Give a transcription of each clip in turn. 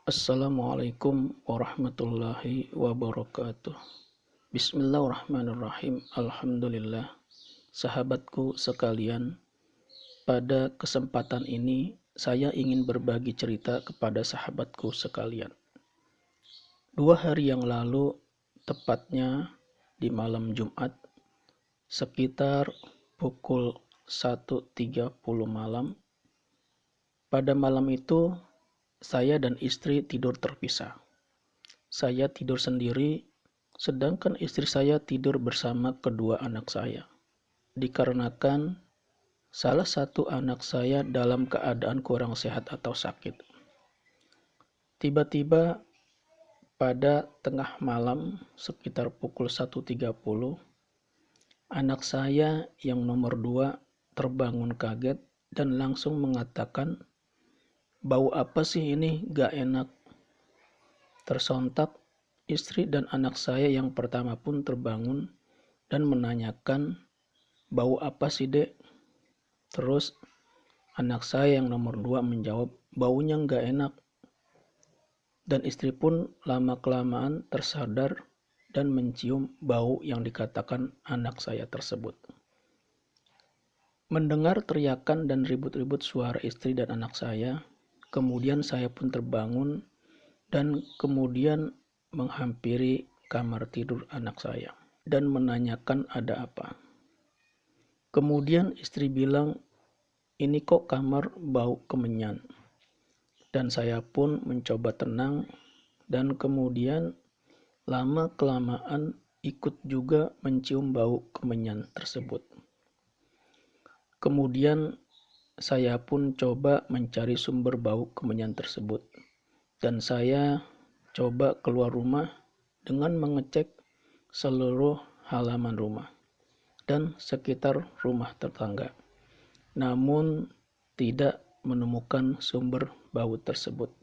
Assalamualaikum warahmatullahi wabarakatuh. Bismillahirrahmanirrahim. Alhamdulillah. Sahabatku sekalian, pada kesempatan ini saya ingin berbagi cerita kepada sahabatku sekalian. 2 hari yang lalu, tepatnya di malam Jumat, sekitar pukul 1.30 malam. Pada malam itu, saya dan istri tidur terpisah. Saya tidur sendiri, sedangkan istri saya tidur bersama kedua anak saya. Dikarenakan salah satu anak saya dalam keadaan kurang sehat atau sakit. Tiba-tiba pada tengah malam sekitar pukul 1.30, anak saya yang nomor 2 terbangun kaget dan langsung mengatakan, "Bau apa sih ini? Gak enak." Tersontak, istri dan anak saya yang pertama pun terbangun dan menanyakan, "Bau apa sih, Dek?" Terus anak saya yang nomor 2 menjawab, "Baunya nggak enak." Dan istri pun lama-kelamaan tersadar dan mencium bau yang dikatakan anak saya tersebut. Mendengar teriakan dan ribut-ribut suara istri dan anak saya, kemudian saya pun terbangun dan kemudian menghampiri kamar tidur anak saya dan menanyakan ada apa. Kemudian istri bilang, "Ini kok kamar bau kemenyan." Dan saya pun mencoba tenang dan kemudian lama-kelamaan ikut juga mencium bau kemenyan tersebut. Kemudian saya pun coba mencari sumber bau kemenyan tersebut. Dan saya coba keluar rumah dengan mengecek seluruh halaman rumah dan sekitar rumah tetangga. Namun tidak menemukan sumber bau tersebut.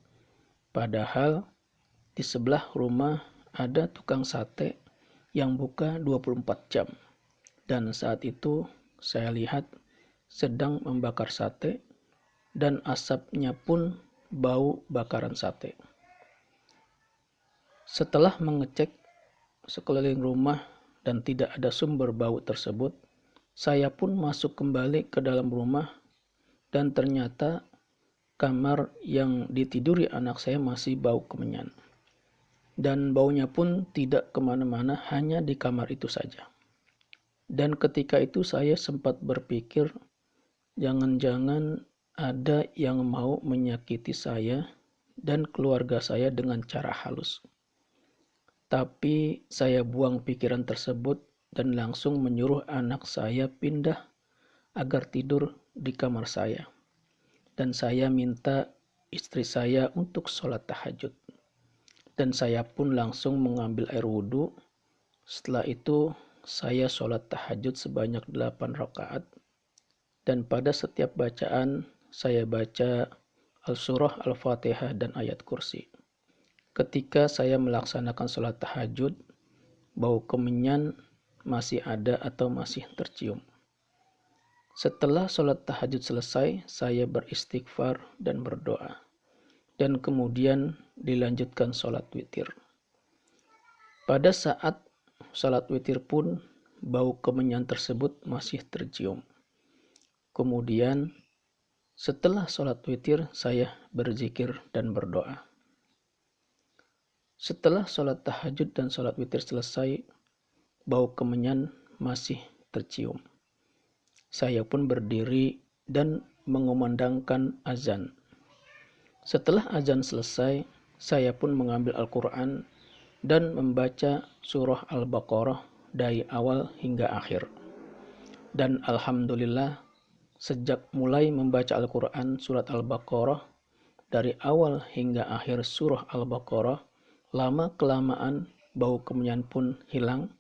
Padahal di sebelah rumah ada tukang sate yang buka 24 jam. Dan saat itu saya lihat sedang membakar sate dan asapnya pun bau bakaran sate. Setelah mengecek sekeliling rumah dan tidak ada sumber bau tersebut, saya pun masuk kembali ke dalam rumah dan ternyata kamar yang ditiduri anak saya masih bau kemenyan. Dan baunya pun tidak kemana-mana, hanya di kamar itu saja. Dan ketika itu saya sempat berpikir, jangan-jangan ada yang mau menyakiti saya dan keluarga saya dengan cara halus. Tapi saya buang pikiran tersebut dan langsung menyuruh anak saya pindah agar tidur di kamar saya. Dan saya minta istri saya untuk sholat tahajud. Dan saya pun langsung mengambil air wudhu. Setelah itu saya sholat tahajud sebanyak 8 rakaat. Dan pada setiap bacaan saya baca Al-Surah Al-Fatihah dan ayat kursi. Ketika saya melaksanakan sholat tahajud, bau kemenyan masih ada atau masih tercium. Setelah sholat tahajud selesai, saya beristighfar dan berdoa. Dan kemudian dilanjutkan sholat witir. Pada saat sholat witir pun, bau kemenyan tersebut masih tercium. Kemudian setelah sholat witir, saya berzikir dan berdoa. Setelah sholat tahajud dan sholat witir selesai, bau kemenyan masih tercium. Saya pun berdiri dan mengumandangkan azan. Setelah azan selesai, saya pun mengambil Al-Quran dan membaca surah Al-Baqarah dari awal hingga akhir. Dan Alhamdulillah, sejak mulai membaca Al-Quran surat Al-Baqarah dari awal hingga akhir surah Al-Baqarah, lama-kelamaan bau kemenyan pun hilang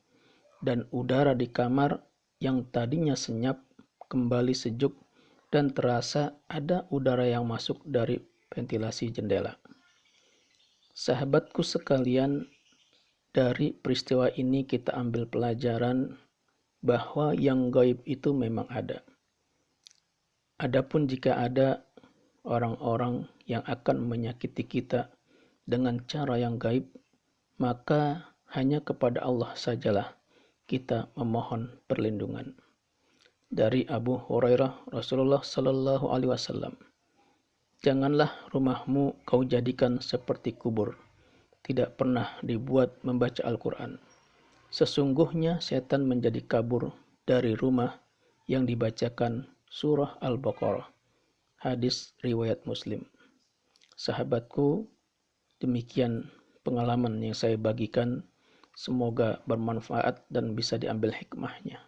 dan udara di kamar yang tadinya senyap kembali sejuk dan terasa ada udara yang masuk dari ventilasi jendela. Sahabatku sekalian, dari peristiwa ini kita ambil pelajaran bahwa yang gaib itu memang ada. Adapun jika ada orang-orang yang akan menyakiti kita dengan cara yang gaib, maka hanya kepada Allah sajalah kita memohon perlindungan. Dari Abu Hurairah, Rasulullah Sallallahu Alaihi Wasallam, janganlah rumahmu kau jadikan seperti kubur, tidak pernah dibuat membaca Al-Quran. Sesungguhnya setan menjadi kabur dari rumah yang dibacakan surah Al-Baqarah. Hadis riwayat Muslim. Sahabatku, demikian pengalaman yang saya bagikan. Semoga bermanfaat dan bisa diambil hikmahnya.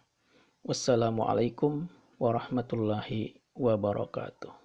Wassalamualaikum warahmatullahi wabarakatuh.